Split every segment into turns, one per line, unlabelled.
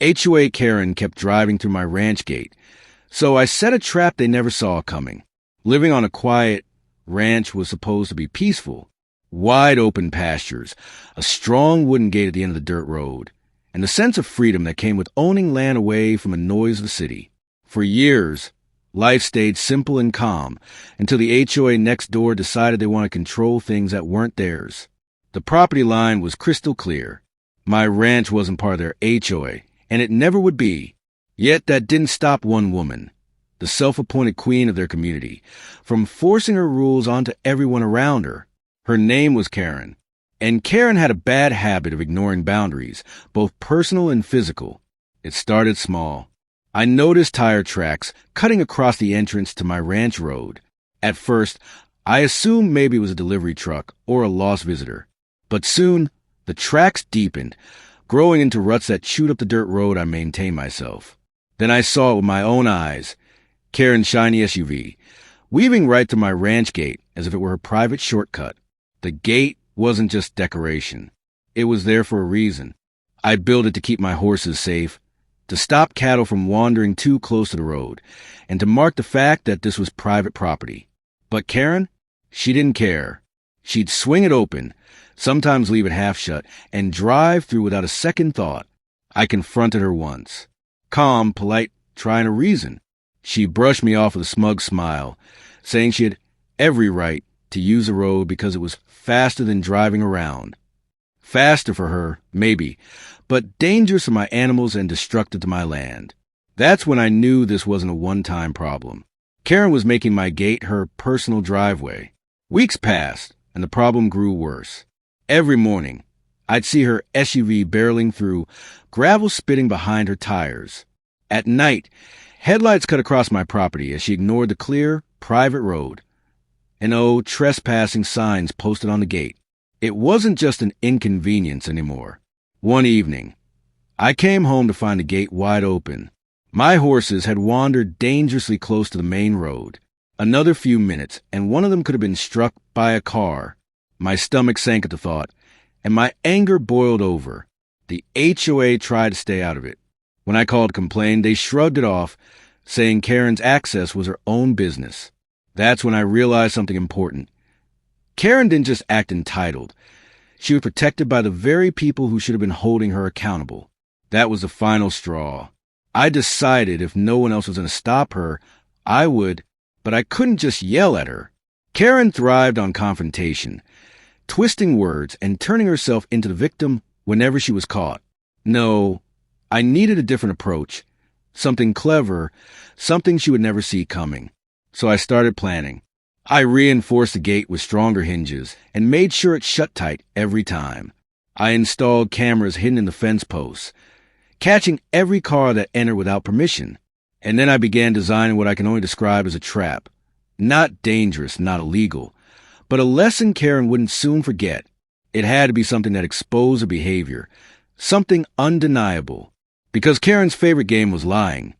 HOA Karen kept driving through my ranch gate, so I set a trap they never saw coming. Living on a quiet ranch was supposed to be peaceful. Wide open pastures, a strong wooden gate at the end of the dirt road, and the sense of freedom that came with owning land away from the noise of the city. For years, life stayed simple and calm until the HOA next door decided they wanted to control things that weren't theirs. The property line was crystal clear. My ranch wasn't part of their HOA, and it never would be. Yet that didn't stop one woman, the self-appointed queen of their community, from forcing her rules onto everyone around her. Her name was Karen, and Karen had a bad habit of ignoring boundaries, both personal and physical. It started small. I noticed tire tracks cutting across the entrance to my ranch road. At first, I assumed maybe it was a delivery truck or a lost visitor. But soon, the tracks deepened, growing into ruts that chewed up the dirt road I maintained myself. Then I saw it with my own eyes, Karen's shiny SUV, weaving right through my ranch gate as if it were her private shortcut. The gate wasn't just decoration. It was there for a reason. I built it to keep my horses safe, to stop cattle from wandering too close to the road, and to mark the fact that this was private property. But Karen, she didn't care. She'd swing it open, sometimes leave it half shut, and drive through without a second thought. I confronted her once. Calm, polite, trying to reason. She brushed me off with a smug smile, saying she had every right to use the road because it was faster than driving around. Faster for her, maybe, but dangerous for my animals and destructive to my land. That's when I knew this wasn't a one-time problem. Karen was making my gate her personal driveway. Weeks passed, and the problem grew worse. Every morning, I'd see her SUV barreling through, gravel spitting behind her tires. At night, headlights cut across my property as she ignored the clear, private road. And trespassing signs posted on the gate. It wasn't just an inconvenience anymore. One evening, I came home to find the gate wide open. My horses had wandered dangerously close to the main road. Another few minutes, and one of them could have been struck by a car. My stomach sank at the thought, and my anger boiled over. The HOA tried to stay out of it. When I called to complain, they shrugged it off, saying Karen's access was her own business. That's when I realized something important. Karen didn't just act entitled. She was protected by the very people who should have been holding her accountable. That was the final straw. I decided if no one else was going to stop her, I would, but I couldn't just yell at her. Karen thrived on confrontation, twisting words and turning herself into the victim whenever she was caught. No, I needed a different approach, something clever, something she would never see coming. So I started planning. I reinforced the gate with stronger hinges and made sure it shut tight every time. I installed cameras hidden in the fence posts, catching every car that entered without permission. And then I began designing what I can only describe as a trap. Not dangerous, not illegal, but a lesson Karen wouldn't soon forget. It had to be something that exposed her behavior, something undeniable. Because Karen's favorite game was lying,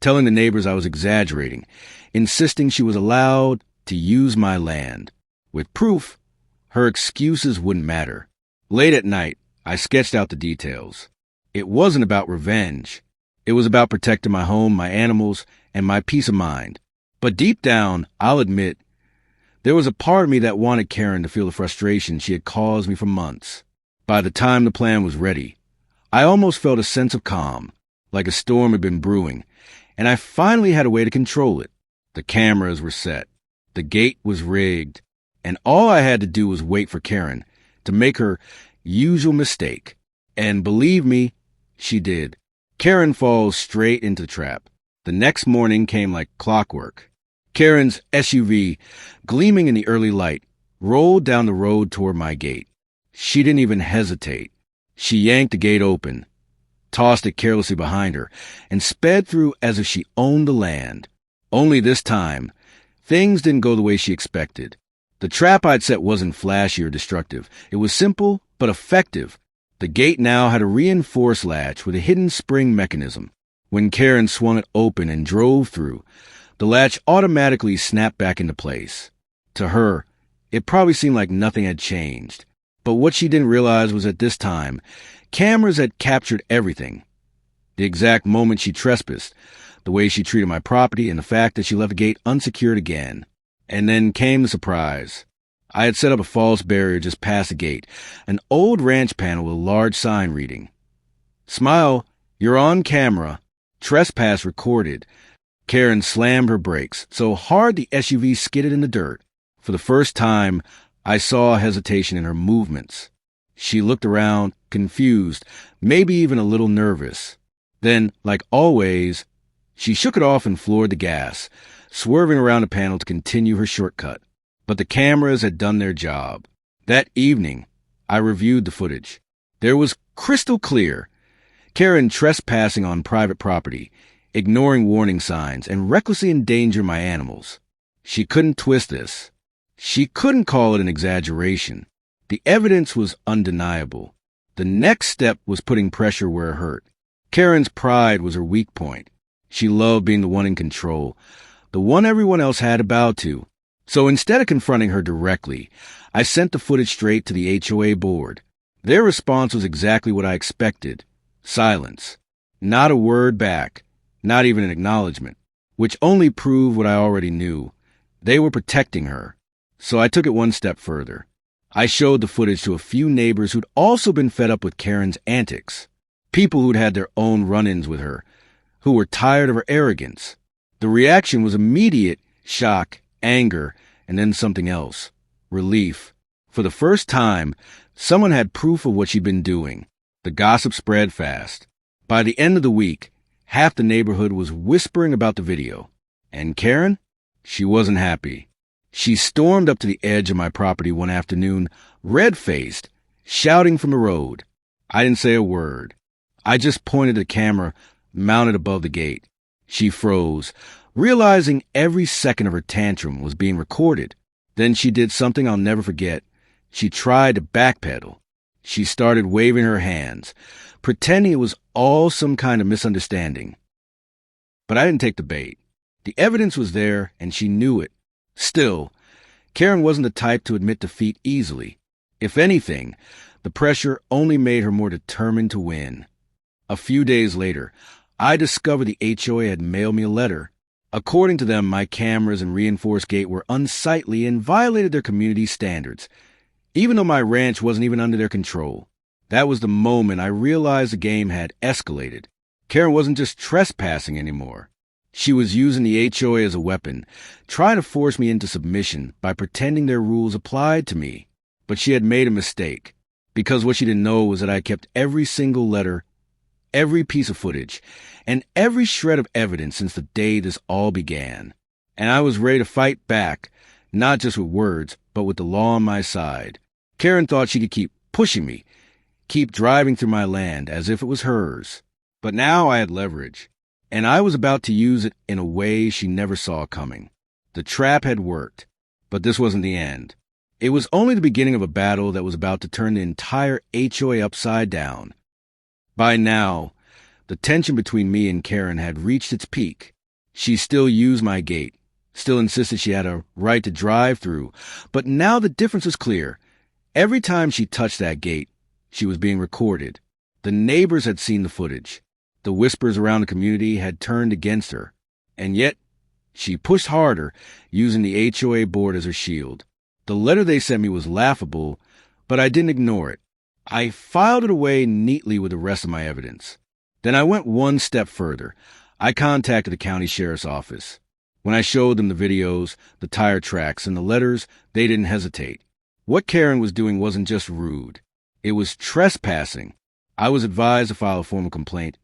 telling the neighbors I was exaggerating, insisting she was allowed to use my land. With proof, her excuses wouldn't matter. Late at night, I sketched out the details. It wasn't about revenge. It was about protecting my home, my animals, and my peace of mind. But deep down, I'll admit, there was a part of me that wanted Karen to feel the frustration she had caused me for months. By the time the plan was ready, I almost felt a sense of calm, like a storm had been brewing, and I finally had a way to control it. The cameras were set. The gate was rigged, and all I had to do was wait for Karen to make her usual mistake. And believe me, she did. Karen falls straight into the trap. The next morning came like clockwork. Karen's SUV, gleaming in the early light, rolled down the road toward my gate. She didn't even hesitate. She yanked the gate open, tossed it carelessly behind her, and sped through as if she owned the land. Only this time, things didn't go the way she expected. The trap I'd set wasn't flashy or destructive. It was simple, but effective. The gate now had a reinforced latch with a hidden spring mechanism. When Karen swung it open and drove through, the latch automatically snapped back into place. To her, it probably seemed like nothing had changed. But what she didn't realize was at this time, cameras had captured everything. The exact moment she trespassed, the way she treated my property, and the fact that she left the gate unsecured again. And then came the surprise. I had set up a false barrier just past the gate, an old ranch panel with a large sign reading, "Smile, you're on camera. Trespass recorded." Karen slammed her brakes so hard the SUV skidded in the dirt. For the first time, I saw hesitation in her movements. She looked around, confused, maybe even a little nervous. Then, like always, she shook it off and floored the gas, swerving around the panel to continue her shortcut. But the cameras had done their job. That evening, I reviewed the footage. There was crystal clear. Karen trespassing on private property, ignoring warning signs, and recklessly endangering my animals. She couldn't twist this. She couldn't call it an exaggeration. The evidence was undeniable. The next step was putting pressure where it hurt. Karen's pride was her weak point. She loved being the one in control, the one everyone else had to bow to. So instead of confronting her directly, I sent the footage straight to the HOA board. Their response was exactly what I expected. Silence. Not a word back. Not even an acknowledgement. Which only proved what I already knew. They were protecting her. So I took it one step further. I showed the footage to a few neighbors who'd also been fed up with Karen's antics. People who'd had their own run-ins with her, who were tired of her arrogance. The reaction was immediate: shock, anger, and then something else. Relief. For the first time, someone had proof of what she'd been doing. The gossip spread fast. By the end of the week, half the neighborhood was whispering about the video. And Karen? She wasn't happy. She stormed up to the edge of my property one afternoon, red-faced, shouting from the road. I didn't say a word. I just pointed the camera mounted above the gate. She froze, realizing every second of her tantrum was being recorded. Then she did something I'll never forget. She tried to backpedal. She started waving her hands, pretending it was all some kind of misunderstanding. But I didn't take the bait. The evidence was there, and she knew it. Still, Karen wasn't the type to admit defeat easily. If anything, the pressure only made her more determined to win. A few days later, I discovered the HOA had mailed me a letter. According to them, my cameras and reinforced gate were unsightly and violated their community standards, even though my ranch wasn't even under their control. That was the moment I realized the game had escalated. Karen wasn't just trespassing anymore. She was using the HOA as a weapon, trying to force me into submission by pretending their rules applied to me. But she had made a mistake, because what she didn't know was that I kept every single letter, every piece of footage, and every shred of evidence since the day this all began. And I was ready to fight back, not just with words, but with the law on my side. Karen thought she could keep pushing me, keep driving through my land as if it was hers. But now I had leverage, and I was about to use it in a way she never saw coming. The trap had worked, but this wasn't the end. It was only the beginning of a battle that was about to turn the entire HOA upside down. By now, the tension between me and Karen had reached its peak. She still used my gate, still insisted she had a right to drive through, but now the difference was clear. Every time she touched that gate, she was being recorded. The neighbors had seen the footage. The whispers around the community had turned against her. And yet, she pushed harder, using the HOA board as her shield. The letter they sent me was laughable, but I didn't ignore it. I filed it away neatly with the rest of my evidence. Then I went one step further. I contacted the county sheriff's office. When I showed them the videos, the tire tracks, and the letters, they didn't hesitate. What Karen was doing wasn't just rude. It was trespassing. I was advised to file a formal complaint.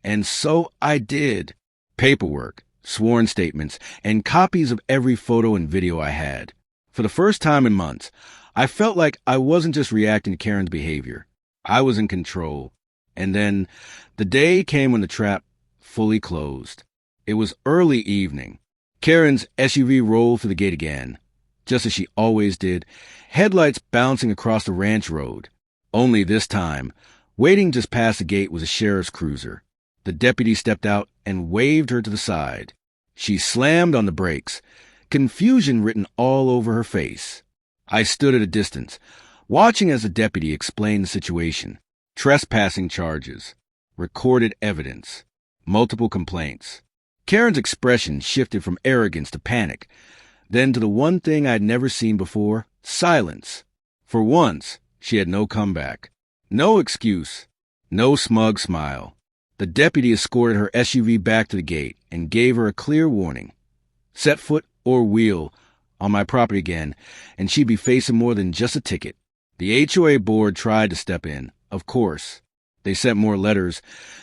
And so I did. Paperwork, sworn statements, and copies of every photo and video I had. For the first time in months, I felt like I wasn't just reacting to Karen's behavior. I was in control. And then the day came when the trap fully closed. It was early evening. Karen's SUV rolled through the gate again, just as she always did, headlights bouncing across the ranch road. Only this time, waiting just past the gate was a sheriff's cruiser. The deputy stepped out and waved her to the side. She slammed on the brakes, confusion written all over her face. I stood at a distance, watching as the deputy explained the situation. Trespassing charges. recorded evidence, multiple complaints. Karen's expression shifted from arrogance to panic, then to the one thing I'd never seen before, silence. For once, she had no comeback, no excuse, no smug smile. The deputy escorted her SUV back to the gate and gave her a clear warning. Set foot or wheel on my property again, and she'd be facing more than just a ticket. The HOA board tried to step in, of course. They sent more letters,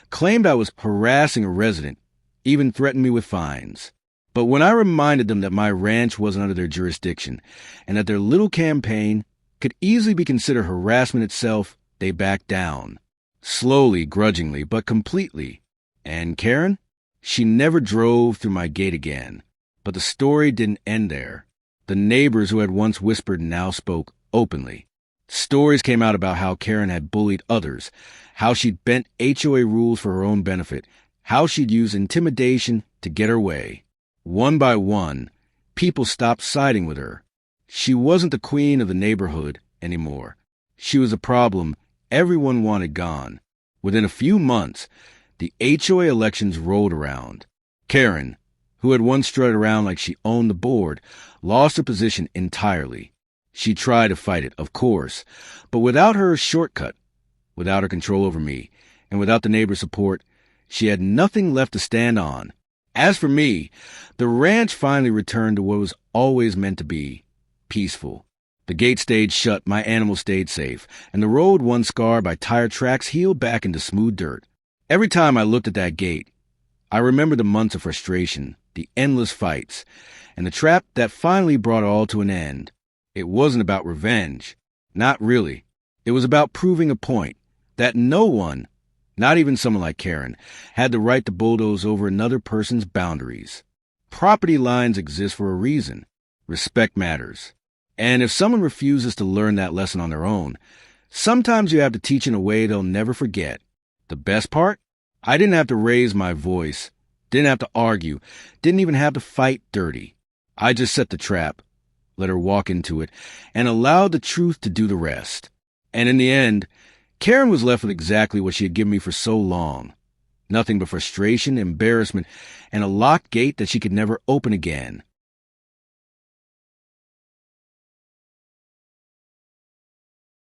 claimed I was harassing a resident, even threatened me with fines. But when I reminded them that my ranch wasn't under their jurisdiction and that their little campaign could easily be considered harassment itself, they backed down. Slowly, grudgingly, but completely. And Karen? She never drove through my gate again. But the story didn't end there. The neighbors who had once whispered now spoke openly. Stories came out about how Karen had bullied others, how she'd bent HOA rules for her own benefit, how she'd used intimidation to get her way. One by one, people stopped siding with her. She wasn't the queen of the neighborhood anymore. She was a problem everyone wanted gone. Within a few months, the HOA elections rolled around. Karen, who had once strutted around like she owned the board, lost her position entirely. She tried to fight it, of course, but without her shortcut, without her control over me, and without the neighbor support, she had nothing left to stand on. As for me, the ranch finally returned to what was always meant to be, peaceful. The gate stayed shut, my animals stayed safe, and the road, once scarred by tire tracks, healed back into smooth dirt. Every time I looked at that gate, I remembered the months of frustration, the endless fights, and the trap that finally brought it all to an end. It wasn't about revenge. Not really. It was about proving a point that no one, not even someone like Karen, had the right to bulldoze over another person's boundaries. Property lines exist for a reason. Respect matters. And if someone refuses to learn that lesson on their own, sometimes you have to teach in a way they'll never forget. The best part? I didn't have to raise my voice, didn't have to argue, didn't even have to fight dirty. I just set the trap, let her walk into it, and allowed the truth to do the rest. And in the end, Karen was left with exactly what she had given me for so long. Nothing but frustration, embarrassment, and a locked gate that she could never open again.